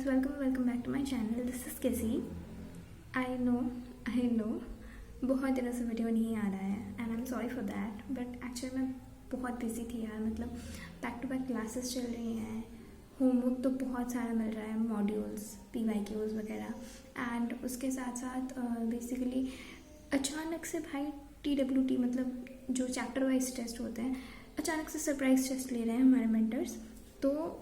guys, welcome back to my channel. This is Kizzy. I know बहुत दिनों से video नहीं आ रहा है and I am sorry for that, but actually मैं बहुत बिजी थी यार। मतलब बैक टू बैक क्लासेस चल रही हैं, होमवर्क तो बहुत सारा मिल रहा है, मॉड्यूल्स, PYQs वगैरह, एंड उसके साथ साथ बेसिकली अचानक से भाई TWT मतलब जो चैप्टर वाइज टेस्ट होते हैं, अचानक से सरप्राइज टेस्ट ले रहे हैं हमारे मेंटर्स। तो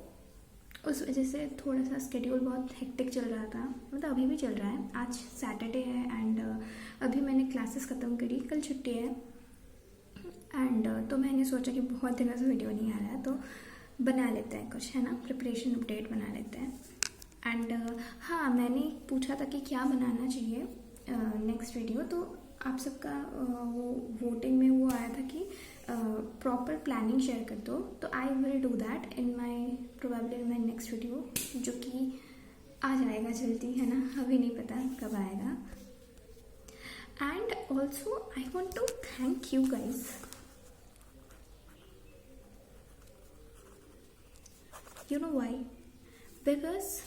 उस वजह से थोड़ा सा स्केड्यूल बहुत हेक्टिक चल रहा था, मतलब अभी भी चल रहा है। आज सैटरडे है एंड अभी मैंने क्लासेस ख़त्म करी, कल छुट्टी है एंड तो मैंने सोचा कि बहुत दिनों से वीडियो नहीं आ रहा है तो बना लेते हैं कुछ, है ना, प्रिपरेशन अपडेट बना लेते हैं। एंड हाँ, मैंने पूछा था कि क्या बनाना चाहिए नेक्स्ट वीडियो, तो आप सबका वो वोटिंग में वो आया था कि प्रॉपर प्लानिंग शेयर कर दो, तो I will do that in my next video, जो कि आ जाएगा जल्दी, है ना, अभी नहीं पता कब आएगा। And also I want to thank you guys, you know why, because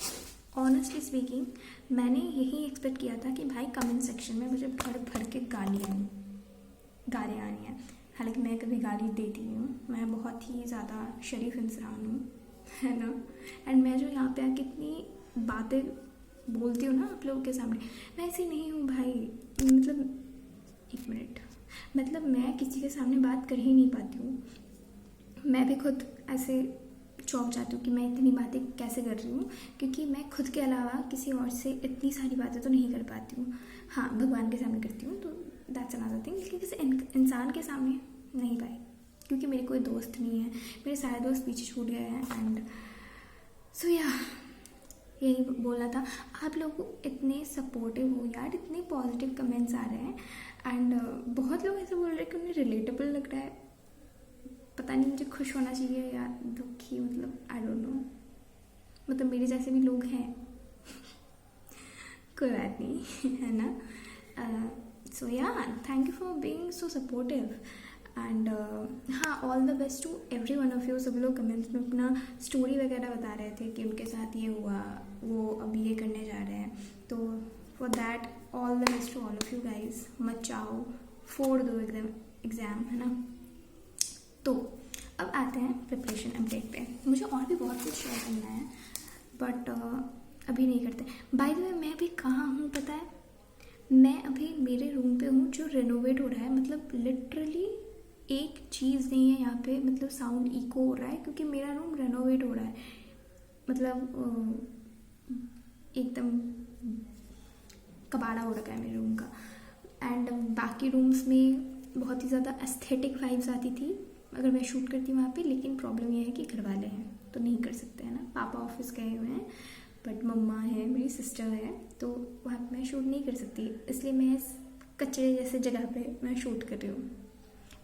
honestly speaking मैंने यही एक्सपेक्ट किया था कि भाई कमेंट सेक्शन में मुझे भर भर के गालियाँ आनी हैं। हालांकि मैं कभी गाली देती नहीं हूँ, मैं बहुत ही ज़्यादा शरीफ इंसान हूँ, है ना। एंड मैं जो यहाँ पे आके इतनी बातें बोलती हूँ ना आप लोगों के सामने, मैं ऐसी नहीं हूँ भाई। मतलब एक मिनट, मतलब मैं किसी के सामने बात कर ही नहीं पाती हूँ। मैं भी खुद ऐसे चौंक जाती हूँ कि मैं इतनी बातें कैसे कर रही हूँ, क्योंकि मैं खुद के अलावा किसी और से इतनी सारी बातें तो नहीं कर पाती हूँ। हाँ, भगवान के सामने करती हूँ तो दैट्स अनदर थिंग, लेकिन किसी इंसान के सामने नहीं पाई, क्योंकि मेरे कोई दोस्त नहीं है, मेरे सारे दोस्त पीछे छूट गए हैं। एंड सो या यही बोलना था। आप लोग इतने सपोर्टिव हो यार, इतने पॉजिटिव कमेंट्स आ रहे हैं एंड बहुत लोग ऐसे बोल रहे हैं कि उन्हें रिलेटेबल लग रहा है। पता नहीं मुझे खुश होना चाहिए या दुखी, मतलब आई डोंट नो, मतलब मेरे जैसे भी लोग हैं कोई बात नहीं, है ना। So yeah thank you for being so supportive and हाँ, all the best to every one of you. सब लोग कमेंट्स में अपना स्टोरी वगैरह बता रहे थे कि उनके साथ ये हुआ, वो अभी ये करने जा रहे हैं, तो for that all the best to all of you guys. मत चाहो, फोड़ दो एग्ज़ाम, है ना। तो अब आते हैं प्रिपरेशन अपडेट पे। मुझे और भी बहुत कुछ शेयर करना है बट अभी नहीं करते। बाय द वे मैं अभी कहाँ हूँ पता है? मैं अभी मेरे रूम पे हूँ जो रेनोवेट हो रहा है। मतलब लिटरली एक चीज़ नहीं है यहाँ पे, मतलब साउंड इको हो रहा है क्योंकि मेरा रूम रेनोवेट हो रहा है। मतलब एकदम कबाड़ा हो रखा है मेरे रूम का। एंड बाकी रूम्स में बहुत ही ज़्यादा एस्थेटिक वाइब्स आती थी अगर मैं शूट करती हूँ वहाँ पे, लेकिन प्रॉब्लम ये है कि घर वाले हैं तो नहीं कर सकते, है ना। पापा ऑफिस गए हुए हैं बट मम्मा है, मेरी सिस्टर है, तो वहाँ पे मैं शूट नहीं कर सकती, इसलिए मैं इस कचरे जैसे जगह पे मैं शूट कर रही हूँ।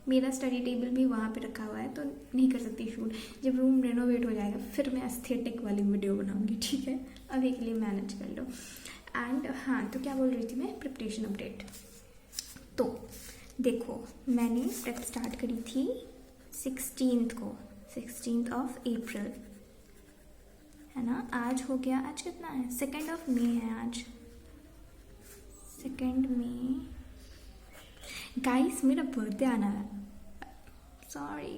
मेरा स्टडी टेबल भी वहाँ पे रखा हुआ है तो नहीं कर सकती शूट। जब रूम रेनोवेट हो जाएगा फिर मैं एस्थेटिक वाली वीडियो बनाऊँगी, ठीक है। अभी के लिए मैनेज कर लो। एंड हाँ, तो क्या बोल रही थी मैं, प्रिपरेशन अपडेट। तो देखो, मैंने प्रेप स्टार्ट करी थी 16th को, 16th ऑफ अप्रैल, है ना। आज हो गया, आज कितना है, 2nd ऑफ मे है आज, 2nd मई। गाइस मेरा बर्थडे आना है, सॉरी।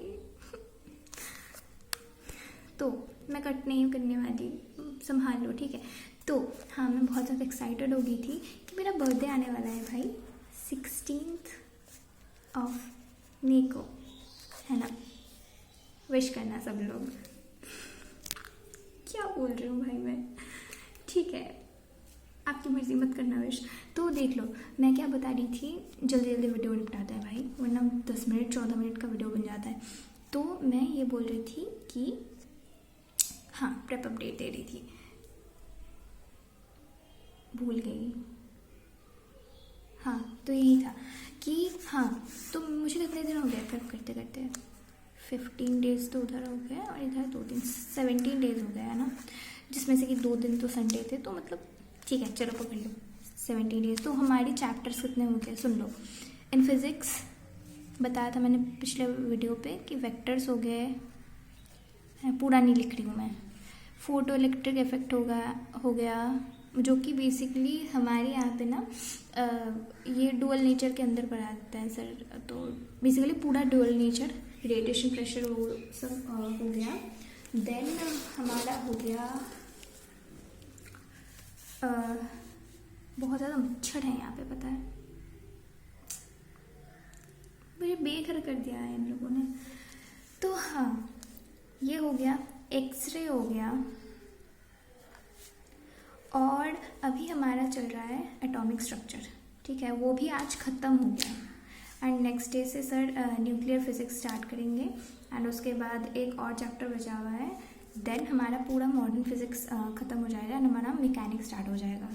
तो मैं कट नहीं करने वाली, संभाल लो, ठीक है। तो हाँ, मैं बहुत ज़्यादा एक्साइटेड हो गई थी कि मेरा बर्थडे आने वाला है भाई, 16th ऑफ मई को, है ना। विश करना सब लोग। क्या बोल रही हूँ भाई मैं, ठीक है, आपकी मर्जी, मत करना विश। तो देख लो मैं क्या बता रही थी, जल्दी जल्दी वीडियो निपटाता है भाई, वरना 10 मिनट 14 मिनट का वीडियो बन जाता है। तो मैं ये बोल रही थी कि हाँ, प्रेप अपडेट दे रही थी, भूल गई। हाँ, तो यही था कि हाँ, तो मुझे कितने दिन हो गए प्रेप करते करते, 15 डेज़ तो उधर हो गए और इधर 2 दिन, 17 डेज़ हो गए, है ना, जिसमें से कि 2 दिन तो संडे थे, तो मतलब ठीक है, चलो पकड़ लो 17 डेज़। तो हमारी चैप्टर्स कितने हो गए सुन लो। इन फिज़िक्स बताया था मैंने पिछले वीडियो पे कि वेक्टर्स हो गए, पूरा नहीं लिख रही हूँ मैं, फोटो इलेक्ट्रिक इफेक्ट हो गया, जो कि बेसिकली हमारे यहाँ पे ना ये डुअल नेचर के अंदर पढ़ा देता है सर। तो बेसिकली पूरा डुअल नेचर, रेडिएशन, प्रेशर, वो सब हो गया। देन हमारा हो गया बहुत ज़्यादा मच्छर है यहाँ पे, पता है, मुझे बेघर कर दिया है इन लोगों ने। तो हाँ, ये हो गया, एक्सरे हो गया, और अभी हमारा चल रहा है एटॉमिक स्ट्रक्चर, ठीक है, वो भी आज ख़त्म हो गया। एंड नेक्स्ट डे से सर न्यूक्लियर फिजिक्स स्टार्ट करेंगे, एंड उसके बाद एक और चैप्टर बचा हुआ है। देन हमारा पूरा मॉडर्न फिजिक्स ख़त्म हो जाएगा एंड हमारा मैकेनिक्स स्टार्ट हो जाएगा।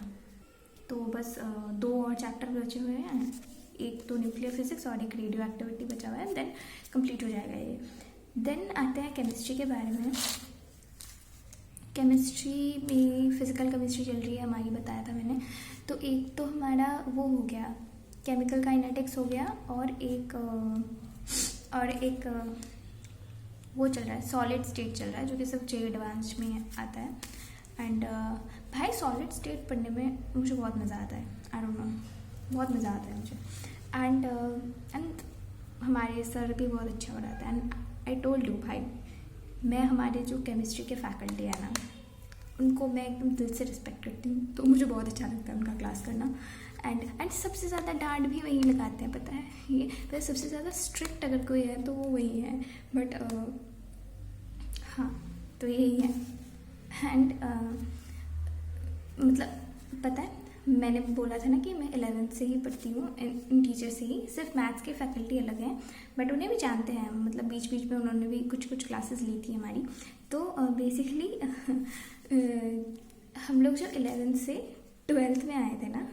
तो बस 2 और चैप्टर बचे हुए हैं, एक तो न्यूक्लियर फिजिक्स और एक रेडियो एक्टिविटी बचा हुआ है, देन कंप्लीट हो जाएगा ये। देन आते हैं केमिस्ट्री के बारे में। केमिस्ट्री में फिज़िकल केमिस्ट्री चल रही है हमारी, बताया था मैंने। तो एक तो हमारा वो हो गया, केमिकल काइनेटिक्स हो गया, और एक वो चल रहा है, सॉलिड स्टेट चल रहा है, जो कि सबसे एडवांस में आता है। एंड भाई सॉलिड स्टेट पढ़ने में मुझे बहुत मज़ा आता है, आई डोंट नो, बहुत मज़ा आता है मुझे। एंड हमारे सर भी बहुत अच्छा पढ़ाते हैं। एंड आई टोल्ड यू भाई, मैं हमारे जो केमिस्ट्री के फैकल्टी है ना, उनको मैं एकदम दिल से रिस्पेक्ट करती हूँ, तो मुझे बहुत अच्छा लगता है उनका क्लास करना। एंड सबसे ज़्यादा डांट भी वही लगाते हैं, पता है, ये तो सबसे ज़्यादा स्ट्रिक्ट अगर कोई है तो वो वही है। बट हाँ, तो यही है। एंड मतलब पता है, मैंने बोला था ना कि मैं 11th से ही पढ़ती हूँ इन टीचर से ही, सिर्फ मैथ्स के फैकल्टी अलग हैं, बट उन्हें भी जानते हैं, मतलब बीच बीच में उन्होंने भी कुछ क्लासेस ली थी हमारी। तो बेसिकली हम लोग जब 11th से 12th में आए थे ना,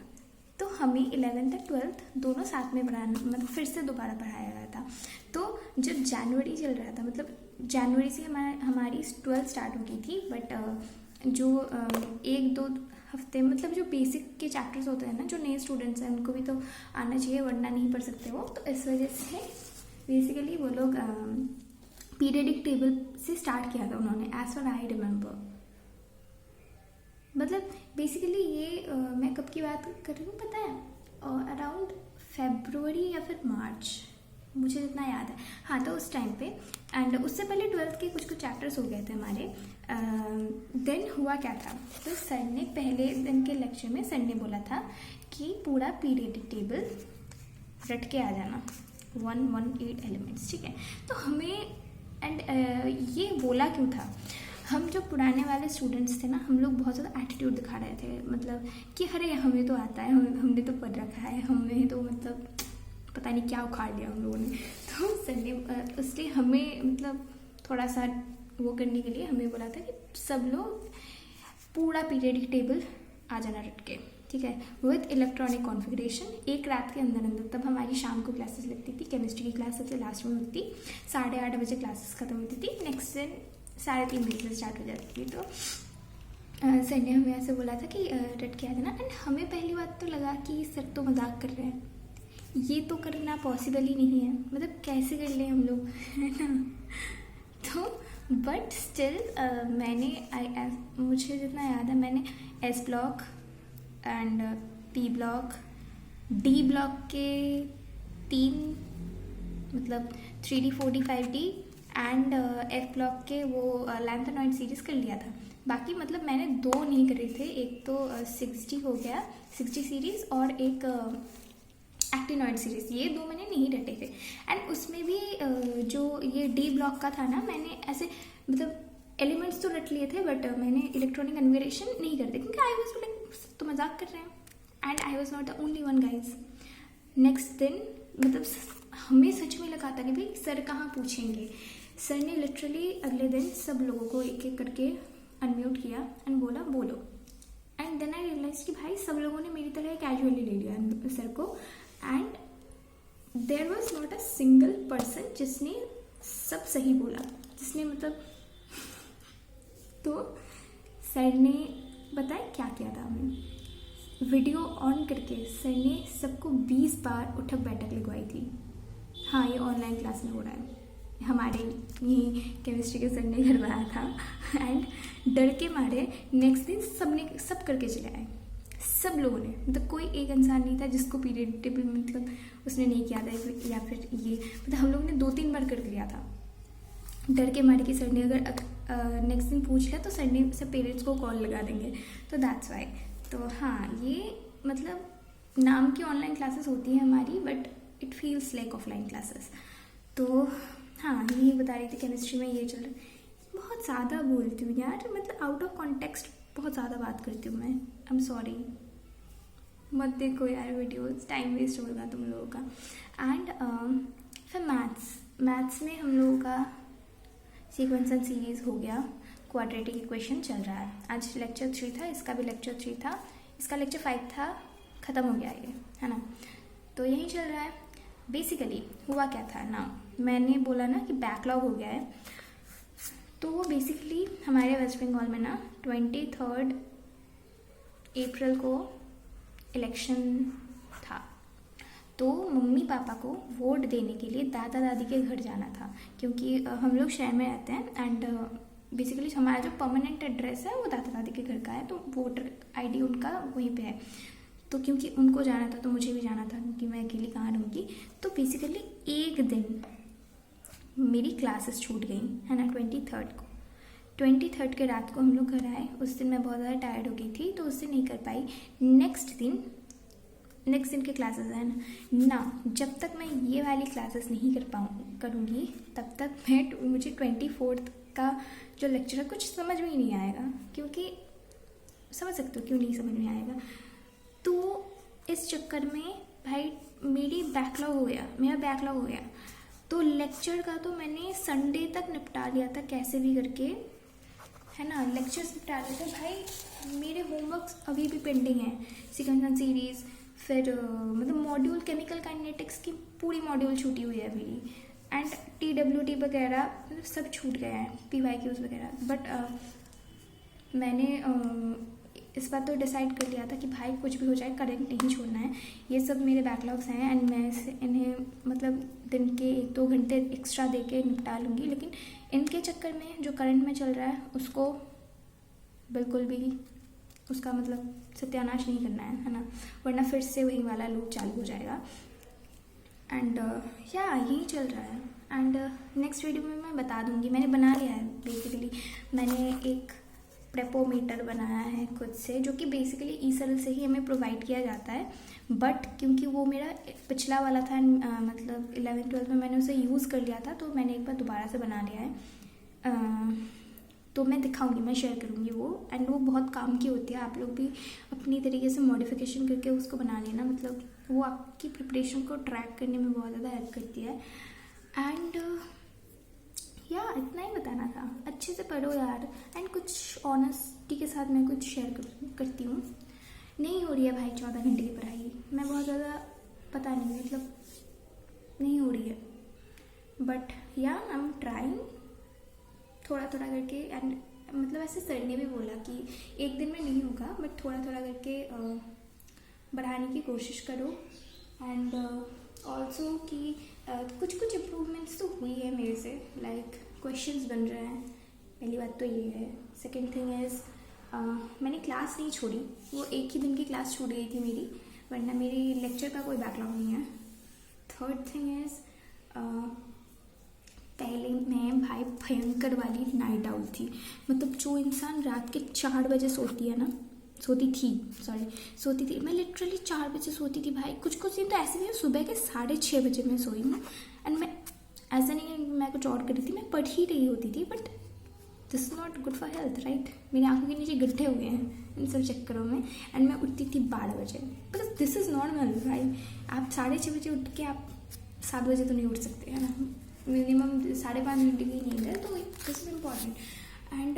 तो हमें 11th और 12th दोनों साथ में पढ़ाना, मतलब फिर से दोबारा पढ़ाया गया था। तो जब जनवरी चल रहा था, मतलब जनवरी से हमारी 12th स्टार्ट हो गई थी, बट जो 1-2 हफ्ते, मतलब जो बेसिक के चैप्टर्स होते हैं ना, जो नए स्टूडेंट्स हैं उनको भी तो आना चाहिए, वरना नहीं पढ़ सकते वो। तो इस वजह से बेसिकली वो लोग पीरियडिक टेबल से स्टार्ट किया था उन्होंने, एज फॉर आई रिमेंबर। मतलब बेसिकली ये मैं कब की बात कर रही हूँ पता है, अराउंड फरवरी या फिर मार्च, मुझे जितना याद है, हाँ, तो उस टाइम पे। एंड उससे पहले 12th के कुछ चैप्टर्स हो गए थे हमारे। देन हुआ क्या था, तो सर ने पहले दिन के लेक्चर में सर ने बोला था कि पूरा पीरियडिक टेबल रट के आ जाना, 118 एलिमेंट्स, ठीक है। तो हमें ये बोला क्यों था, हम जो पुराने वाले स्टूडेंट्स थे ना, हम लोग बहुत ज़्यादा एटीट्यूड दिखा रहे थे, मतलब कि अरे हमें तो आता है, हमने तो पढ़ रखा है, हमें तो मतलब पता नहीं क्या उखाड़ लिया हम लोगों ने। तो सर ने इसलिए हमें मतलब थोड़ा सा वो करने के लिए हमें बोला था कि सब लोग पूरा पीरियडिक टेबल आ जाना रट के, ठीक है, विद इलेक्ट्रॉनिक कॉन्फ़िगरेशन, एक रात के अंदर। तब हमारी शाम को क्लासेस लगती थी, केमिस्ट्री की क्लास सबसे लास्ट में होती थी, 8:30 बजे क्लासेस ख़त्म होती थी, नेक्स्ट दिन 3:30 बजे से स्टार्ट हो जाती थी। तो सर ने हमें ऐसे बोला था कि रट के आ जाना। एंड हमें पहली बात तो लगा कि सर तो मजाक कर रहे हैं, ये तो करना पॉसिबल ही नहीं है, मतलब कैसे कर लें हम लोग, है ना। तो बट स्टिल मैंने मुझे जितना याद है, मैंने S block and P block, D block के 3, मतलब 3D 4D 5D and F block के वो लैंथेनॉइड सीरीज़ कर लिया था। बाकी मतलब मैंने 2 नहीं करे थे, एक तो 60 हो गया, 60 सीरीज़, और एक एक्टिनॉइड सीरीज़, ये 2 मैंने नहीं रटे थे। एंड उसमें भी जो ये डी ब्लॉक का था ना, मैंने ऐसे मतलब एलिमेंट्स तो रट लिए थे, बट मैंने इलेक्ट्रॉनिक कन्फिगरेशन नहीं करते, क्योंकि आई वॉज लाइक तो मजाक कर रहे हैं, and I was not the only one guys. Next दिन मतलब हमें सच में लगा था कि भाई सर कहाँ पूछेंगे। सर ने लिटरली अगले दिन सब लोगों को एक एक करके अनम्यूट किया एंड बोला बोलो। एंड देन आई रियलाइज कि भाई सब लोगों ने मेरी तरह कैजुअली ले लिया सर को, and there was not a single person जिसने सब सही बोला, जिसने मतलब तो सर ने बताया क्या किया था, हमें वीडियो ऑन करके सर ने सबको 20 बार उठक बैठक लगवाई थी। हाँ, ये ऑनलाइन क्लास में हो रहा है, हमारे यही केमिस्ट्री के सर ने करवाया था। एंड डर के मारे नेक्स्ट दिन सब करके चले आए, सब लोगों ने, मतलब कोई एक इंसान नहीं था जिसको पीरियड टेबल मतलब उसने नहीं किया था, या फिर ये मतलब हम लोगों ने 2-3 बार कर लिया था डर के मारे कि सर ने अगर नेक्स्ट दिन पूछ लिया तो सर ने सब पेरेंट्स को कॉल लगा देंगे, तो दैट्स वाई। तो हाँ, ये मतलब नाम की ऑनलाइन क्लासेस होती हैं हमारी, but it feels like offline classes. तो हाँ, यही बता रही थी केमिस्ट्री में ये चल रहा है। बहुत ज़्यादा बोलती हूँ यार, मतलब आउट ऑफ कॉन्टेक्स्ट बहुत ज़्यादा बात करती हूँ मैं, आई एम सॉरी, मत देखो यार वीडियोस, टाइम वेस्ट होगा तुम लोगों का। एंड फिर मैथ्स में हम लोगों का सीक्वेंस एंड सीरीज हो गया, क्वाड्रेटिक इक्वेशन चल रहा है। आज लेक्चर 3 था, इसका भी लेक्चर 3 था, इसका लेक्चर 5 था, ख़त्म हो गया ये, है ना। तो यही चल रहा है। बेसिकली हुआ क्या था ना, मैंने बोला ना कि बैकलॉग हो गया है, तो वो बेसिकली हमारे वेस्ट बंगाल में ना 23 अप्रैल को इलेक्शन था, तो मम्मी पापा को वोट देने के लिए दादा दादी के घर जाना था, क्योंकि हम लोग शहर में रहते हैं एंड बेसिकली हमारा जो परमानेंट एड्रेस है वो दादा दादी के घर का है, तो वोटर आईडी उनका वहीं पे है। तो क्योंकि उनको जाना था तो मुझे भी जाना था, क्योंकि मैं अकेली कहाँ रहूँगी। तो बेसिकली एक दिन मेरी क्लासेस छूट गई, है ना, 23 के रात को हम लोग घर आए। उस दिन मैं बहुत ज़्यादा टायर्ड हो गई थी, तो उस दिन नहीं कर पाई। नेक्स्ट दिन के क्लासेस है ना, जब तक मैं ये वाली क्लासेस नहीं करूँगी तब तक मुझे 24 का जो लेक्चर है कुछ समझ में ही नहीं आएगा, क्योंकि समझ सकते हो क्यों नहीं समझ में आएगा। तो इस चक्कर में भाई मेरा बैकलॉग हो गया। तो लेक्चर का तो मैंने संडे तक निपटा लिया था कैसे भी करके, है ना, लेक्चर्स निपटा लिया था भाई। मेरे होमवर्क्स अभी भी पेंडिंग है, सीक्वेंस एंड सीरीज, फिर मतलब मॉड्यूल केमिकल काइनेटिक्स की पूरी मॉड्यूल छूटी हुई है मेरी, एंड TWT वगैरह मतलब सब छूट गया है, PYQs वगैरह। बट मैंने इस बार तो डिसाइड कर लिया था कि भाई कुछ भी हो जाए करंट नहीं छोड़ना है। ये सब मेरे बैकलॉग्स हैं एंड मैं इन्हें मतलब दिन के 1-2 घंटे एक्स्ट्रा दे के निपटा लूँगी, लेकिन इनके चक्कर में जो करंट में चल रहा है उसको बिल्कुल भी उसका मतलब सत्यानाश नहीं करना है ना, वरना फिर से वही वाला लूप चालू हो जाएगा। एंड यही चल रहा है। एंड नेक्स्ट वीडियो में मैं बता दूँगी, मैंने बना लिया है बेसिकली, मैंने एक प्रेपोमीटर बनाया है खुद से, जो कि बेसिकली ईसरल से ही हमें प्रोवाइड किया जाता है। बट क्योंकि वो मेरा पिछला वाला था, मतलब 11th-12th में मैंने उसे यूज़ कर लिया था, तो मैंने एक बार दोबारा से बना लिया है। तो मैं दिखाऊंगी, मैं शेयर करूंगी वो, एंड वो बहुत काम की होती है। आप लोग भी अपनी तरीके से मॉडिफिकेशन करके उसको बना लेना, मतलब वो आपकी प्रिपरेशन को ट्रैक करने में बहुत ज़्यादा हेल्प करती है। एंड इतना ही बताना था, अच्छे से पढ़ो यार, एंड कुछ ऑनेस्टी के साथ मैं कुछ शेयर करती हूँ। नहीं हो रही है भाई 14 घंटे की पढ़ाई, मैं बहुत ज़्यादा पता नहीं मतलब नहीं हो रही है, बट आई एम ट्राइंग थोड़ा करके। एंड मतलब ऐसे सर ने भी बोला कि एक दिन में नहीं होगा, बट थोड़ा करके बढ़ाने की कोशिश करो। एंड ऑल्सो कि कुछ इम्प्रूवमेंट्स तो हुई है मेरे से, लाइक क्वेश्चंस बन रहे हैं, पहली बात तो ये है। सेकंड थिंग इज़ मैंने क्लास नहीं छोड़ी, वो एक ही दिन की क्लास छूट गई थी मेरी, वरना मेरी लेक्चर का कोई बैकलॉग नहीं है। थर्ड थिंग इज़ पहले मैं भाई भयंकर वाली नाइट आउट थी, मतलब जो इंसान रात के 4 बजे सोती थी, मैं लिटरली 4 बजे सोती थी भाई। कुछ दिन तो ऐसे भी सुबह के 6:30 बजे मैं सोई हूँ, एंड मैं ऐसा नहीं है मैं कुछ और कर रही थी, मैं पढ़ ही रही होती थी। But this is not good for health, right. मेरी आंखों के नीचे गड्ढे हुए हैं इन सब चक्करों में, एंड मैं उठती थी 12 बजे, बिकॉज दिस इज़ नॉर्मल भाई। आप 6:30 बजे उठ के आप 7 बजे तो नहीं उठ सकते, है ना, मिनिमम 5.5 घंटे की नींद है, तो दिस इज़ इम्पॉर्टेंट। एंड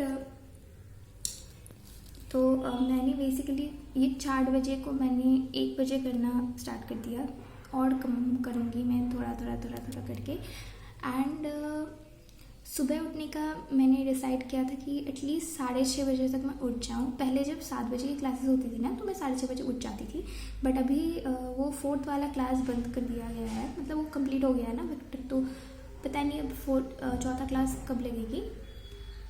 तो मैंने बेसिकली ये 4 बजे को मैंने 1 बजे करना स्टार्ट कर दिया, और कम करूँगी मैं थोड़ा करके। एंड सुबह उठने का मैंने डिसाइड किया था कि एटलीस्ट 6:30 बजे तक मैं उठ जाऊँ। पहले जब 7 बजे की क्लासेस होती थी ना, तो मैं 6:30 बजे उठ जाती थी, बट अभी वो 4th वाला क्लास बंद कर दिया गया है, मतलब वो कंप्लीट हो गया है ना, बट तो पता नहीं अब चौथा क्लास कब लगेगी।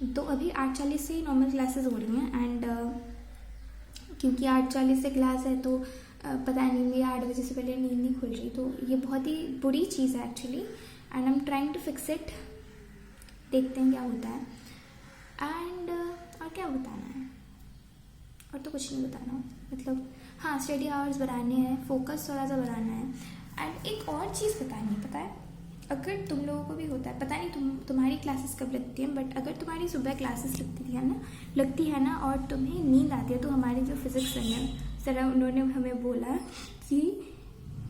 तो अभी 8:40 से नॉर्मल क्लासेस हो रही हैं एंड क्योंकि 8:40 से क्लास है तो पता नहीं मेरी 8 बजे से पहले नींद नहीं खुल रही, तो ये बहुत ही बुरी चीज़ है actually and I am trying to fix it. देखते हैं क्या होता है एंड और क्या बताना है, और तो कुछ नहीं बताना, मतलब हाँ स्टडी आवर्स बढ़ाने हैं, फोकस थोड़ा सा बढ़ाना है एंड एक और चीज़ बतानी है। पता है अगर तुम लोगों को भी होता है, पता नहीं तुम्हारी क्लासेस कब लगती हैं, बट अगर तुम्हारी सुबह क्लासेस लगती है ना और तुम्हें नींद आती है, तो हमारे जो फिजिक्स सर है उन्होंने हमें बोला कि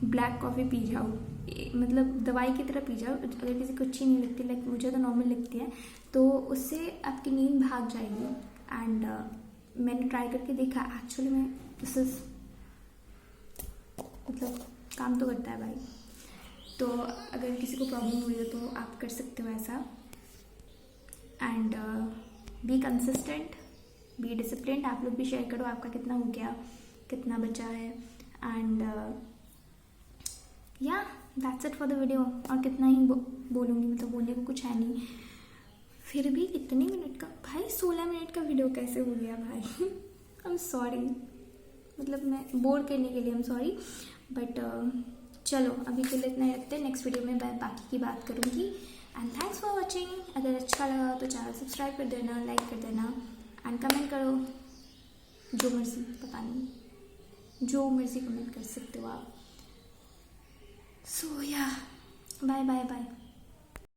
ब्लैक कॉफ़ी पी जाओ, मतलब दवाई की तरह पी जाओ। अगर किसी को अच्छी नहीं लगती, लाइक मुझे तो नॉर्मल लगती है, तो उससे आपकी नींद भाग जाएगी एंड मैंने ट्राई करके देखा एक्चुअली में दिस इज मतलब काम तो करता है भाई। तो अगर किसी को प्रॉब्लम हुई हो तो आप कर सकते हो ऐसा and be consistent, be discipline. आप लोग भी शेयर करो आपका कितना हो गया, कितना बचा है एंड या that's it for the video. और कितना ही बोलूँगी, मतलब बोलने को कुछ है नहीं। फिर भी कितने मिनट का भाई, 16 मिनट का वीडियो कैसे हो गया भाई। आई एम सॉरी, मतलब मैं बोर करने के लिए आई एम सॉरी, बट चलो अभी के लिए इतना ही रखते हैं। नेक्स्ट वीडियो में मैं बाकी की बात करूँगी एंड थैंक्स फॉर वॉचिंग। अगर अच्छा लगा तो चैनल सब्सक्राइब कर देना, लाइक कर देना एंड कमेंट करो, जो मर्जी, पता नहीं जो मर्जी कमेंट कर सकते हो आप। सो या बाय बाय बाय।